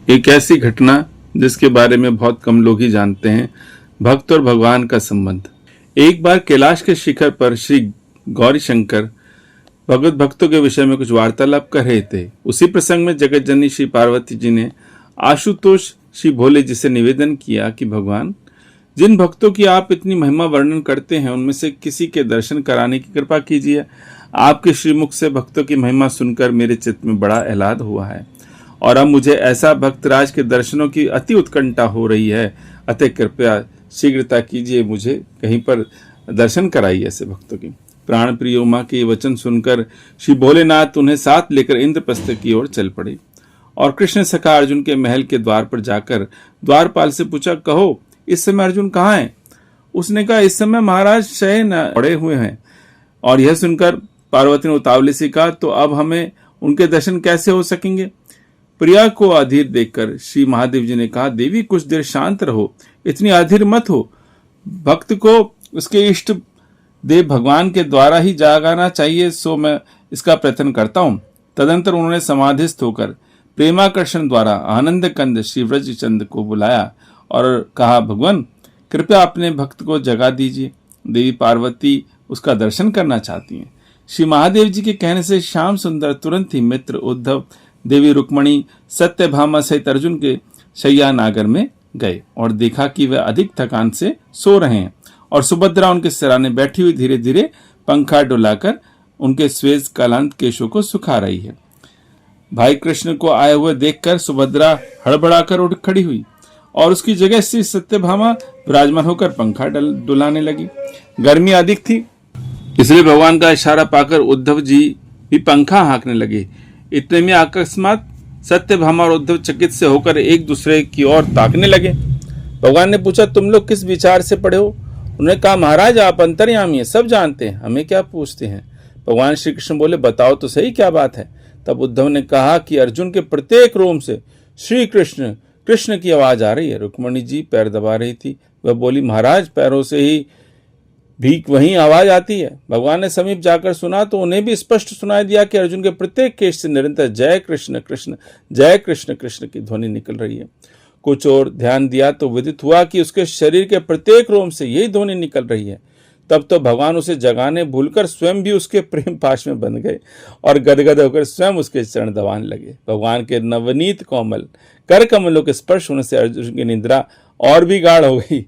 एक ऐसी घटना जिसके बारे में बहुत कम लोग ही जानते हैं, भक्त और भगवान का संबंध। एक बार कैलाश के शिखर पर श्री गौरी शंकर भगवत भक्तों के विषय में कुछ वार्तालाप कर रहे थे। उसी प्रसंग में जगत जननी श्री पार्वती जी ने आशुतोष श्री भोले जी से निवेदन किया कि भगवान, जिन भक्तों की आप इतनी महिमा वर्णन करते हैं उनमें से किसी के दर्शन कराने की कृपा कीजिए। आपके श्रीमुख से भक्तों की महिमा सुनकर मेरे चित्त में बड़ा आह्लाद हुआ है और अब मुझे ऐसा भक्तराज के दर्शनों की अति उत्कंठा हो रही है। अतः कृपया शीघ्रता कीजिए, मुझे कहीं पर दर्शन कराइए ऐसे भक्तों की। प्राण प्रिय उमा के वचन सुनकर श्री भोलेनाथ उन्हें साथ लेकर इंद्रप्रस्थ की ओर चल पड़े और कृष्ण सखा अर्जुन के महल के द्वार पर जाकर द्वारपाल से पूछा, कहो इस समय अर्जुन कहाँ है? उसने कहा, इस समय महाराज शयन पड़े हुए हैं। और यह सुनकर पार्वती ने उतावली से कहा, तो अब हमें उनके दर्शन कैसे हो सकेंगे? प्रिया को अधीर देखकर श्री महादेव जी ने कहा, देवी कुछ देर शांत रहो, इतनी अधीर मत हो। भक्त को उसके इष्ट देव भगवान के द्वारा ही जागाना चाहिए, सो मैं इसका प्रयत्न करता हूँ। तदंतर उन्होंने समाधिस्थ होकर प्रेमाकर्षण द्वारा आनंद कंद श्री व्रजचंद को बुलाया और कहा, भगवान कृपया अपने भक्त को जगा दीजिए। देवी पार्वती उसका दर्शन करना चाहती हैं। श्री महादेव जी के कहने से श्याम सुंदर तुरंत ही मित्र उद्धव, देवी रुक्मणी, सत्यभामा सहित अर्जुन के शैया नागर में गए और देखा कि वह अधिक थकान से सो रहे हैं और सुभद्रा उनके सिराने बैठी हुई धीरे धीरे पंखा डुलाकर उनके श्वेत कालांत केशों को सुखा रही है। भाई कृष्ण को आए हुए देखकर सुभद्रा हड़बड़ाकर उठ खड़ी हुई और उसकी जगह श्री सत्यभामा विराजमान होकर पंखा डुलाने लगी। गर्मी अधिक थी, इसलिए भगवान का इशारा पाकर उद्धव जी भी पंखा हाँकने लगे। इतने में अकस्मात सत्यभामा और उद्धव चकित से होकर एक दूसरे की ओर ताकने लगे। भगवान ने पूछा, तुम लोग किस विचार से पड़े हो? उन्होंने कहा, महाराज आप अंतर्यामी हैं, सब जानते हैं, हमें क्या पूछते हैं? भगवान श्री कृष्ण बोले, बताओ तो सही क्या बात है? तब उद्धव ने कहा कि अर्जुन के प्रत्येक रोम से श्री कृष्ण कृष्ण की आवाज आ रही है। रुक्मणी जी पैर दबा रही थी। वह बोली, महाराज पैरों से ही भी वहीं आवाज आती है। भगवान ने समीप जाकर सुना तो उन्हें भी स्पष्ट सुनाई दिया कि अर्जुन के प्रत्येक केश से निरंतर जय कृष्ण कृष्ण जय कृष्ण कृष्ण की ध्वनि निकल रही है। कुछ और ध्यान दिया तो विदित हुआ कि उसके शरीर के प्रत्येक रोम से यही ध्वनि निकल रही है। तब तो भगवान उसे जगाने भूलकर स्वयं भी उसके प्रेम पाश में बंध गए और गदगद होकर स्वयं उसके चरण दबाने लगे। भगवान के नवनीत कोमल कर कमलों के स्पर्श होने से अर्जुन की निद्रा और भी गाढ़ हो गई।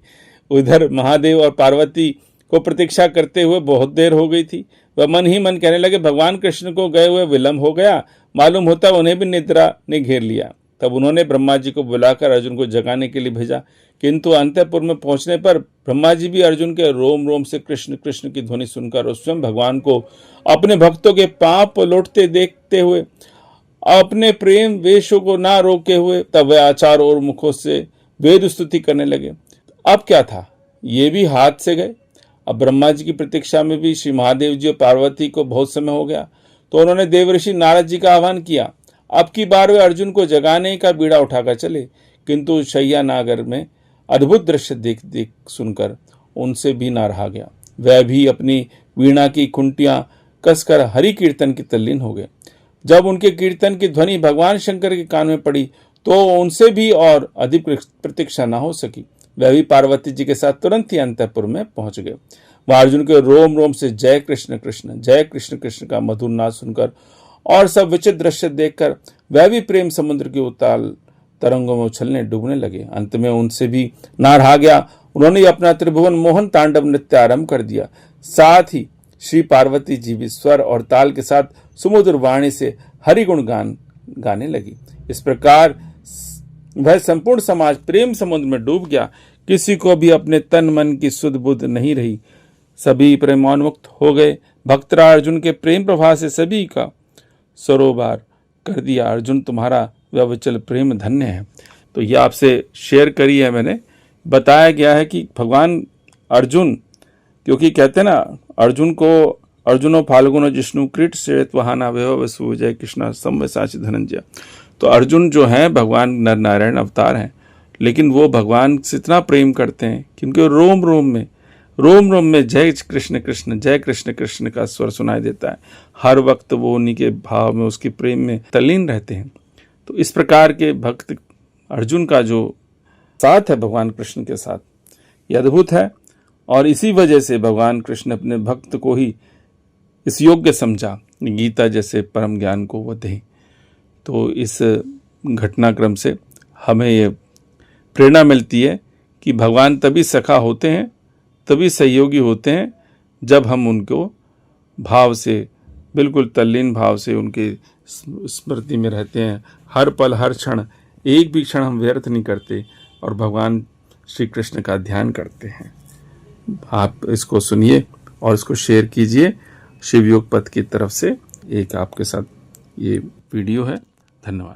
उधर महादेव और पार्वती को प्रतीक्षा करते हुए बहुत देर हो गई थी। वह मन ही मन कहने लगे, भगवान कृष्ण को गए हुए विलंब हो गया, मालूम होता उन्हें भी निद्रा ने घेर लिया। तब उन्होंने ब्रह्मा जी को बुलाकर अर्जुन को जगाने के लिए भेजा, किंतु अंतःपुर में पहुंचने पर ब्रह्मा जी भी अर्जुन के रोम रोम से कृष्ण कृष्ण की ध्वनि सुनकर और स्वयं भगवान को अपने भक्तों के पाप लौटते देखते हुए अपने प्रेम वेशों को ना रोके हुए तब वह आचार और मुखों से वेद स्तुति करने लगे। अब क्या था, ये भी हाथ से गए। अब ब्रह्मा जी की प्रतीक्षा में भी श्री महादेव जी और पार्वती को बहुत समय हो गया, तो उन्होंने देवर्षि नारद जी का आह्वान किया। अब की बार वे अर्जुन को जगाने का बीड़ा उठाकर चले, किंतु शैया नागर में अद्भुत दृश्य देख देख सुनकर उनसे भी ना रहा गया। वह भी अपनी वीणा की खुंटियां कसकर हरि कीर्तन की तल्लीन हो गए। जब उनके कीर्तन की ध्वनि भगवान शंकर के कान में पड़ी तो उनसे भी और अधिक प्रतीक्षा न हो सकी। वह भी पार्वती जी के साथ तुरंत ही अंतःपुर में पहुंच गए। वह अर्जुन के रोम रोम से जय कृष्ण कृष्ण का मधुर नाद सुनकर और सब विचित्र दृश्य देखकर वह भी प्रेम समुद्र के उताल तरंगों में उछलने डूबने लगे। अंत में उनसे भी ना रहा गया, उन्होंने अपना त्रिभुवन मोहन तांडव नृत्य आरंभ कर दिया। साथ ही श्री पार्वती जी भी स्वर और ताल के साथ सुमधुर वाणी से हरिगुण गाने लगी। इस प्रकार वह संपूर्ण समाज प्रेम समुद्र में डूब गया। किसी को भी अपने तन मन की सुध बुध नहीं रही, सभी प्रेमोन्मुक्त हो गए। भक्तराज अर्जुन के प्रेम प्रवाह से सभी का सरोबार कर दिया। अर्जुन तुम्हारा व्यवचल प्रेम धन्य है। तो ये आपसे शेयर करी है मैंने। बताया गया है कि भगवान अर्जुन, क्योंकि कहते हैं ना अर्जुन को अर्जुनो फाल्गुनो जिष्णु क्रीट श्रेत वहाना वह वसु जय कृष्णा संवसाची धनंजय। तो अर्जुन जो है भगवान नर नारायण अवतार हैं, लेकिन वो भगवान से इतना प्रेम करते हैं कि उनके रोम रोम में जय कृष्ण कृष्ण का स्वर सुनाई देता है। हर वक्त वो उन्हीं के भाव में उसके प्रेम में तल्लीन रहते हैं। तो इस प्रकार के भक्त अर्जुन का जो साथ है भगवान कृष्ण के साथ, ये अद्भुत है। और इसी वजह से भगवान कृष्ण अपने भक्त को ही इस योग्य समझा गीता जैसे परम ज्ञान को वो दें। तो इस घटनाक्रम से हमें ये प्रेरणा मिलती है कि भगवान तभी सखा होते हैं, तभी सहयोगी होते हैं, जब हम उनको भाव से, बिल्कुल तल्लीन भाव से उनके स्मृति में रहते हैं। हर पल हर क्षण, एक भी क्षण हम व्यर्थ नहीं करते और भगवान श्री कृष्ण का ध्यान करते हैं। आप इसको सुनिए और इसको शेयर कीजिए। शिवयोग पथ की तरफ से एक आपके साथ ये वीडियो है। धन्यवाद।